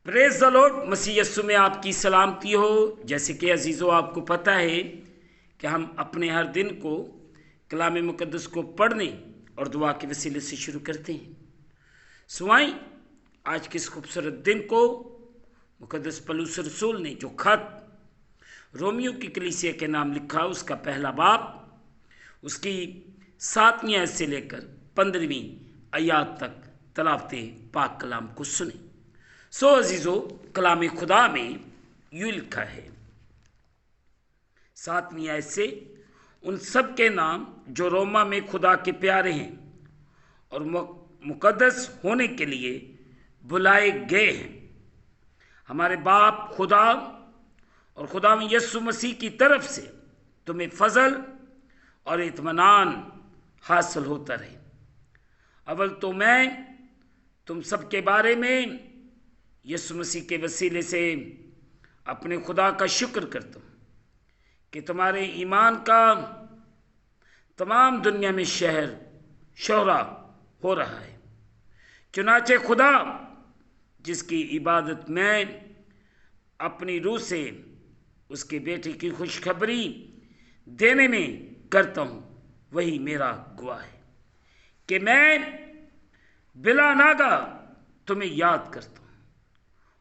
Praise the lord. मसीह यस्सु में आपकी सलामती हो। जैसे कि अजीज़ों, आपको पता है कि हम अपने हर दिन को कलाम मुकद्दस को पढ़ने और दुआ के वसीले से शुरू करते हैं। सुनाई आज के इस खूबसूरत दिन को मुकद्दस पौलुस रसूल ने जो खत रोमियो की कलीसिया के नाम लिखा, उसका पहला बाब उसकी 7वीं आयत से लेकर 15वीं आयत तक तलावते पाक कलाम को सुने। सो अजीज़ों, कलाम खुदा में यूं लिखा है 7वीं आयत से, उन सब के नाम जो रोमा में खुदा के प्यारे हैं और मुकद्दस होने के लिए बुलाए गए हैं, हमारे बाप खुदा और खुदा में यस्सु मसीह की तरफ से तुम्हें फजल और इत्मीनान हासिल होता रहे। अव्वल तो मैं तुम सब के बारे में यीशु मसीह के वसीले से अपने खुदा का शुक्र करता हूँ कि तुम्हारे ईमान का तमाम दुनिया में शोहरा हो रहा है। चुनाचे खुदा जिसकी इबादत मैं अपनी रूह से उसके बेटे की खुशखबरी देने में करता हूँ, वही मेरा गवाह है कि मैं बिला नागा तुम्हें याद करता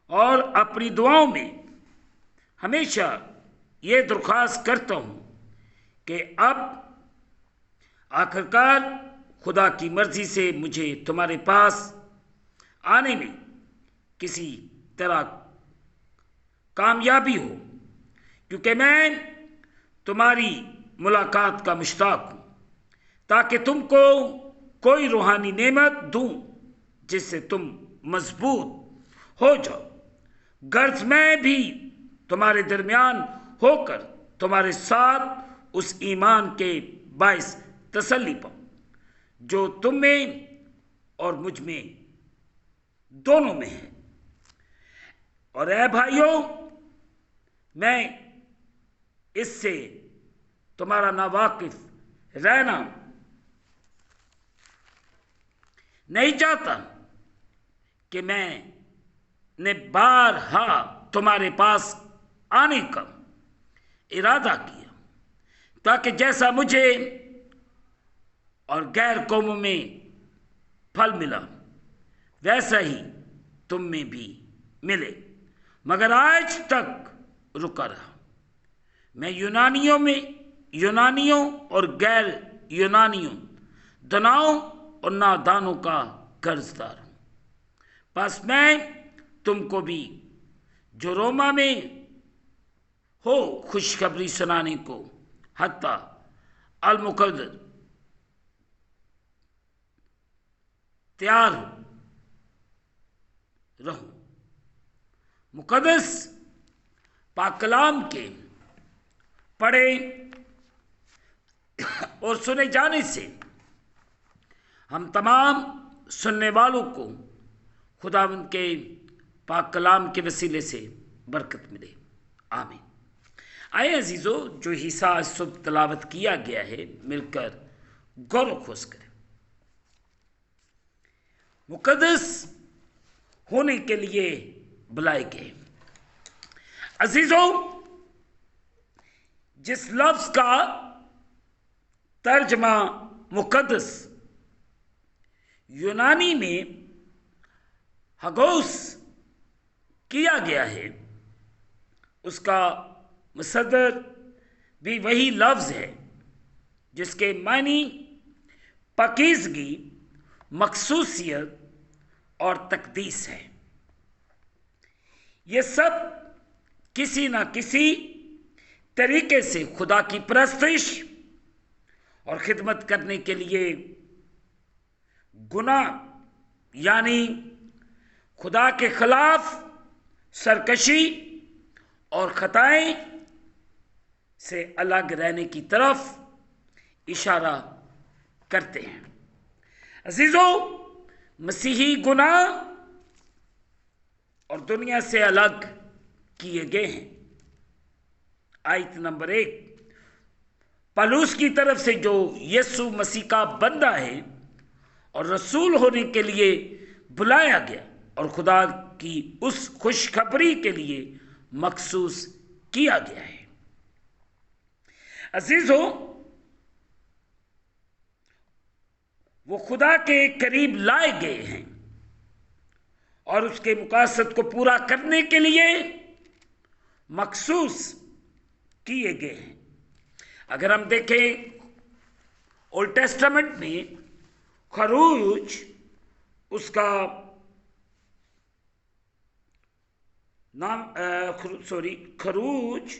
हूँ और अपनी दुआओं में हमेशा ये दरख्वास्त करता हूँ कि अब आखिरकार खुदा की मर्जी से मुझे तुम्हारे पास आने में किसी तरह कामयाबी हो, क्योंकि मैं तुम्हारी मुलाकात का मुश्ताक हूँ, ताकि तुमको कोई रूहानी नेमत दूं जिससे तुम मजबूत हो जाओ, गर्ज मैं भी तुम्हारे दरमियान होकर तुम्हारे साथ उस ईमान के बाइस तसल्ली पाऊं जो तुम में और मुझ में दोनों में है। और ऐ भाइयों, मैं इससे तुम्हारा नावाकिफ रहना नहीं चाहता कि मैंने बारहा तुम्हारे पास आने का इरादा किया, ताकि जैसा मुझे और गैर कौमों में फल मिला वैसा ही तुम में भी मिले, मगर आज तक रुका रहा। मैं यूनानियों और गैर यूनानियों, दनाओं और नादानों का कर्जदार हूँ। बस मैं तुमको भी जो रोमा में हो खुशखबरी सुनाने को हत्ता अल मुकद्दर तैयार रहूं। मुकद्दस पाक कलाम के पढ़े और सुने जाने से हम तमाम सुनने वालों को खुदावंद के पाक कलाम के वसीले से बरकत मिले। आमीन। आए अजीज़ों, जो हिस्सा सुबह तलावत किया गया है मिलकर गौर खोज करें। मुकद्दस होने के लिए बुलाए गए। अजीज़ों, जिस लफ्ज़ का तर्जमा मुकद्दस यूनानी में हगोस किया गया है, उसका मुसद्दर भी वही लफ्ज़ है जिसके मानी पाकीज़गी, मखसूसियत और तकदीस है। ये सब किसी न किसी तरीके से खुदा की परस्तिश और खिदमत करने के लिए गुनाह यानी खुदा के खिलाफ सरकशी और खताएं से अलग रहने की तरफ इशारा करते हैं। अजीजों, मसीही गुनाह और दुनिया से अलग किए गए हैं। आयत नंबर 1, पौलुस की तरफ से जो यीशु मसीह का बंदा है और रसूल होने के लिए बुलाया गया और खुदा की उस खुशखबरी के लिए मखसूस किया गया है। अजीजों, वो खुदा के करीब लाए गए हैं और उसके मुकासद को पूरा करने के लिए मखसूस किए गए हैं। अगर हम देखें ओल्ड टेस्टामेंट में खरूज उसका नाम खरूज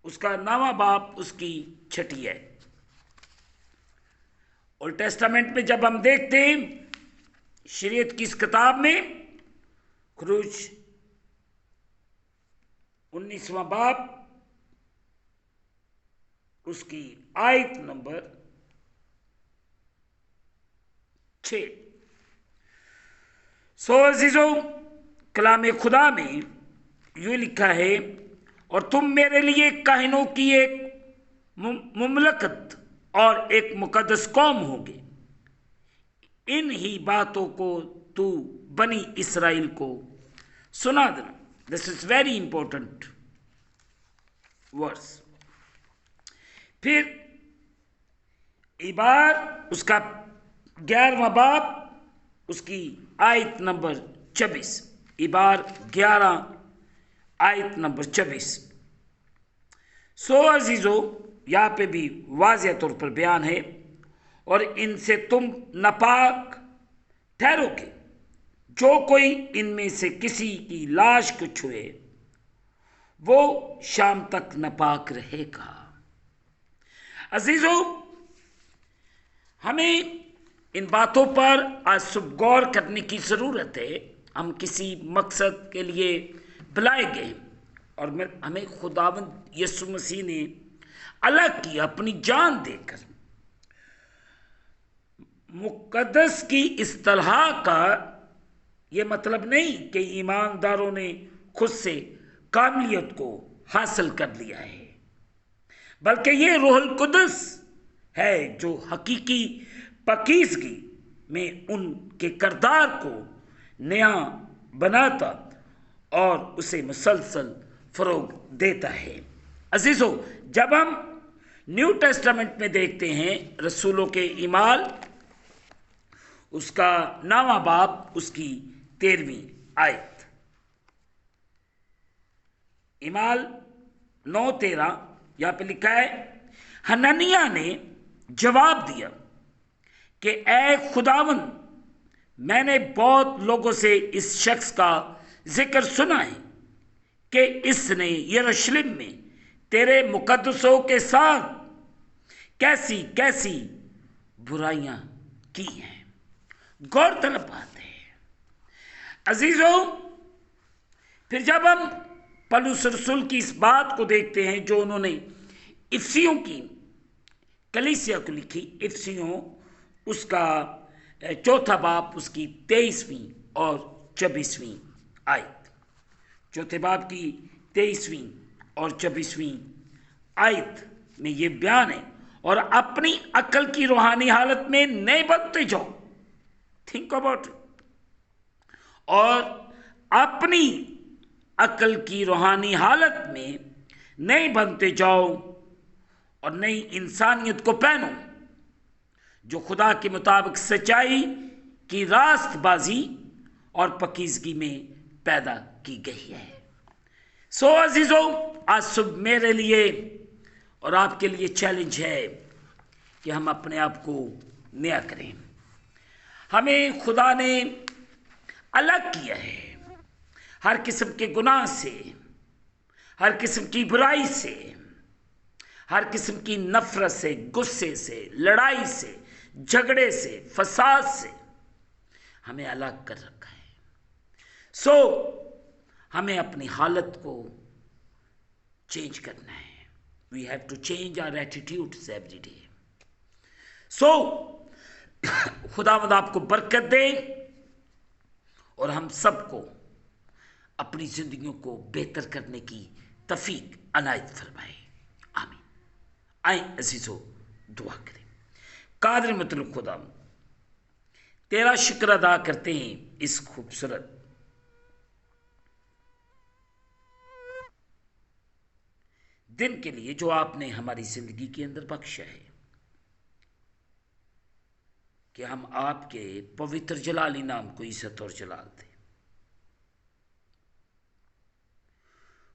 उसका नावा बाप उसकी छठी है। ओल्ड टेस्टामेंट में जब हम देखते हैं शरीयत की इस किताब में खरूज 19वां बाप उसकी आयत नंबर 6। सो अजीजों, कलाम खुदा में यूं लिखा है, और तुम मेरे लिए काहिनों की एक मुमलकत और एक मुकद्दस कौम होगे। इन ही बातों को तू बनी इस्राएल को सुना देना। This is very important verse. फिर इबार उसका 11वां बाप उसकी आयत नंबर 24। इबार 11 आयत नंबर 24। सो अजीजों, यहाँ पे भी वाज़ेह तौर पर बयान है, और इनसे तुम नापाक ठहरोगे। जो कोई इनमें से किसी की लाश को छुए वो शाम तक नापाक रहेगा। अजीजों, हमें इन बातों पर आज सुबह गौर करने की ज़रूरत है। हम किसी मकसद के लिए बुलाए गए और हमें खुदावंद यीशु मसीह ने अलग किया अपनी जान देकर। मुकद्दस की इस्तिलाह का ये मतलब नहीं कि ईमानदारों ने खुद से कामिलियत को हासिल कर लिया है, बल्कि ये रूहुल कुद्दस है जो हकीकी पाकीज़गी में उनके किरदार को नया बनाता और उसे मुसलसल फ़रोग देता है। अजीज़ों, जब हम न्यू टेस्टामेंट में देखते हैं रसूलों के ईमाल उसका 9वां बाप उसकी 13वीं आयत। ईमाल 9:13 यहाँ पे लिखा है, हननिया ने जवाब दिया कि ए खुदावन, मैंने बहुत लोगों से इस शख्स का जिक्र सुना है कि इसने यरूशलेम में तेरे मुकद्दसों के साथ कैसी कैसी बुराइयां की हैं। गौरतलब बात है अजीजों। फिर जब हम पौलुस रसूल की इस बात को देखते हैं जो उन्होंने इफिसियों की कलीसिया को लिखी, इफिसियों उसका 4था बाप उसकी 23वीं और 24वीं आयत। 4थे बाप की 23वीं और 24वीं आयत में ये बयान है, और अपनी अकल की रूहानी हालत में नए बनते जाओ। Think about it. और अपनी अकल की रूहानी हालत में नए बनते जाओ और नई इंसानियत को पहनो जो खुदा के मुताबिक सच्चाई की रास्तबाजी और पाकीज़गी में पैदा की गई है। सो अजीजों, आज सुबह मेरे लिए और आपके लिए चैलेंज है कि हम अपने आप को नया करें। हमें खुदा ने अलग किया है हर किस्म के गुनाह से, हर किस्म की बुराई से, हर किस्म की नफरत से, गुस्से से, लड़ाई से, झगड़े से, फसाद से हमें अलग कर रखा है। सो हमें अपनी हालत को चेंज करना है। We have to change our attitudes every day. So खुदावंद आपको बरकत दे और हम सबको अपनी जिंदगियों को बेहतर करने की तौफीक अनायत फरमाए। आमीन। आए अजीजों, दुआ करें। कादिर मतलब खुदा, तेरा शुक्र अदा करते हैं इस खूबसूरत दिन के लिए जो आपने हमारी जिंदगी के अंदर बख्शा है, कि हम आपके पवित्र जलाली नाम को इज्जत और जलाल दें।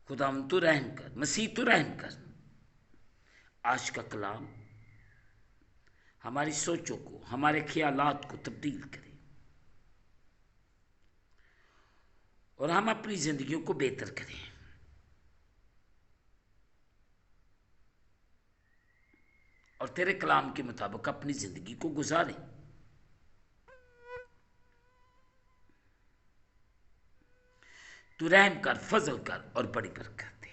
खुदावंद तू रहम कर, मसीह तू रहम कर। आज का कलाम हमारी सोचों को, हमारे ख्यालात को तब्दील करे और हम अपनी जिंदगियों को बेहतर करें। और तेरे कलाम के मुताबिक अपनी जिंदगी को गुजारें। तू रहम कर, फजल कर और बड़ी बरकत दे।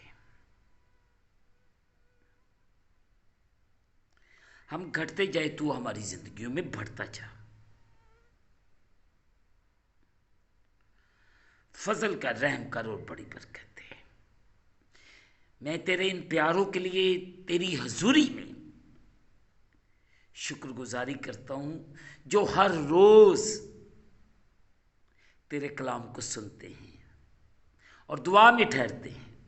हम घटते जाए, तू हमारी जिंदगियों में बढ़ता जा। फजल कर, रहम कर और बड़ी बरकत दे। मैं तेरे इन प्यारों के लिए तेरी हजूरी में शुक्रगुजारी करता हूं, जो हर रोज तेरे कलाम को सुनते हैं और दुआ में ठहरते हैं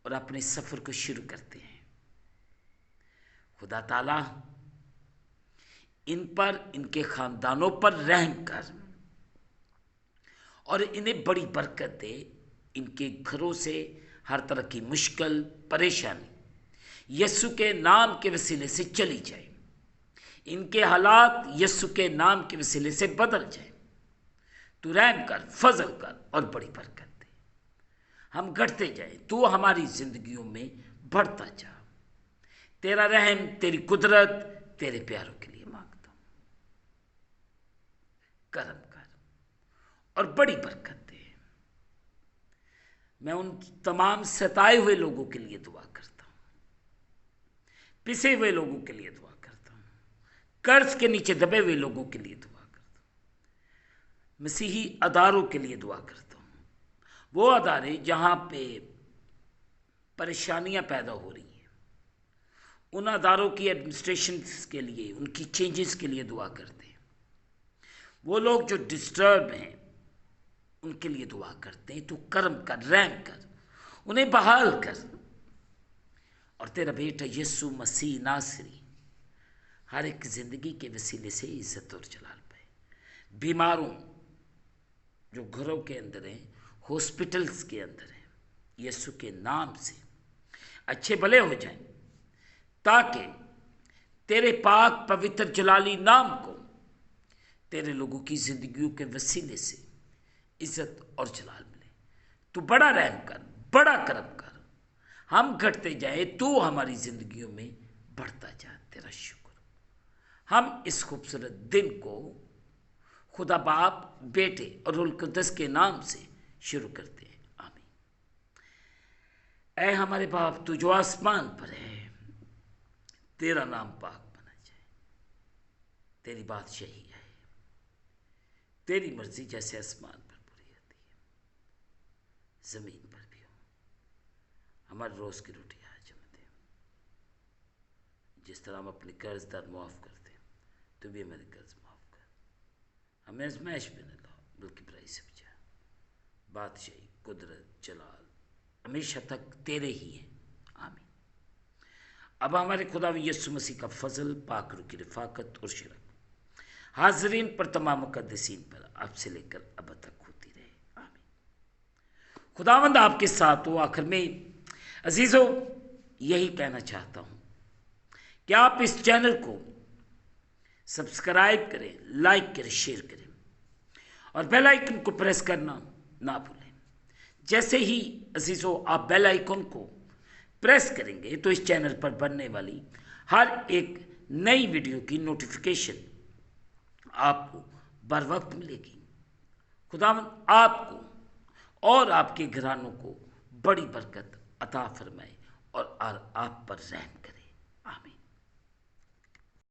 और अपने सफर को शुरू करते हैं। खुदा ताला इन पर, इनके खानदानों पर रहम कर और इन्हें बड़ी बरकत दे। इनके घरों से हर तरह की मुश्किल, परेशानी यीशु के नाम के वसीले से चली जाए। इनके हालात यीशु के नाम के वसीले से बदल जाए। तू रहम कर, फजल कर और बड़ी बरकत दे। हम घटते जाए, तू हमारी जिंदगियों में बढ़ता जा। तेरा रहम, तेरी कुदरत, तेरे प्यारों के लिए मांगता हूं। करम कर और बड़ी बरकत दे। मैं उन तमाम सताए हुए लोगों के लिए दुआ करता हूं, पिसे हुए लोगों के लिए दुआ करता हूं, कर्ज के नीचे दबे हुए लोगों के लिए दुआ करता हूं, मसीही अदारों के लिए दुआ करता हूं। वो अदारे जहां पे परेशानियां पैदा हो रही हैं, उन अदारों की एडमिनिस्ट्रेशन के लिए, उनकी चेंजेस के लिए दुआ करते हैं। वो लोग जो डिस्टर्ब हैं, उनके लिए दुआ करते हैं। तू कर्म कर, रहम कर, उन्हें बहाल कर। और तेरा बेटा यीशु मसीह नासरी हर एक जिंदगी के वसीले से इज्जत और जलाल पाए। बीमारों जो घरों के अंदर हैं, हॉस्पिटल्स के अंदर हैं, यीशु के नाम से अच्छे भले हो जाएं, ताकि तेरे पाक पवित्र जलाली नाम को तेरे लोगों की जिंदगियों के वसीले से इज्जत और जलाल मिले। तू बड़ा रहम कर, बड़ा करम कर। हम घटते जाए, तू हमारी जिंदगियों में बढ़ता जा। तेरा शुक्र। हम इस खूबसूरत दिन को खुदा बाप, बेटे और रूह कुद्दस के नाम से शुरू करते हैं। आमीन। ऐ हमारे बाप, तू जो आसमान पर है, तेरा नाम पाक बना जाए। तेरी बादशाही है, तेरी मर्जी जैसे आसमान पर पूरी होती है, जमीन पर भी हो। हमारे रोज की रोटी आज हमें दे। जिस तरह हम अपने कर्जदार माफ करते हैं, तू भी हमारे कर्ज माफ कर। हमें आजमाइश में न लाओ, बल्कि बुराई से बचा। बादशाही, कुदरत, जलाल हमेशा तक तेरे ही है। आमीन। अब हमारे खुदा यीशु मसीह का फजल, पाक रूह की रिफाकत और शिरक हाजरीन पर, तमाम मुकद्दसीन पर, आपसे लेकर अब तक होती रहे। आमीन। खुदावंद आपके साथ हो। आखिर में अजीजों, यही कहना चाहता हूं कि आप इस चैनल को सब्सक्राइब करें, लाइक करें, शेयर करें और बेल आइकन को प्रेस करना ना भूलें। जैसे ही अजीजों आप बेल आइकन को प्रेस करेंगे, तो इस चैनल पर बनने वाली हर एक नई वीडियो की नोटिफिकेशन आपको बर वक्त मिलेगी। खुदावंद आपको और आपके घरानों को बड़ी बरकत अता फरमाए और आप पर रहम करे।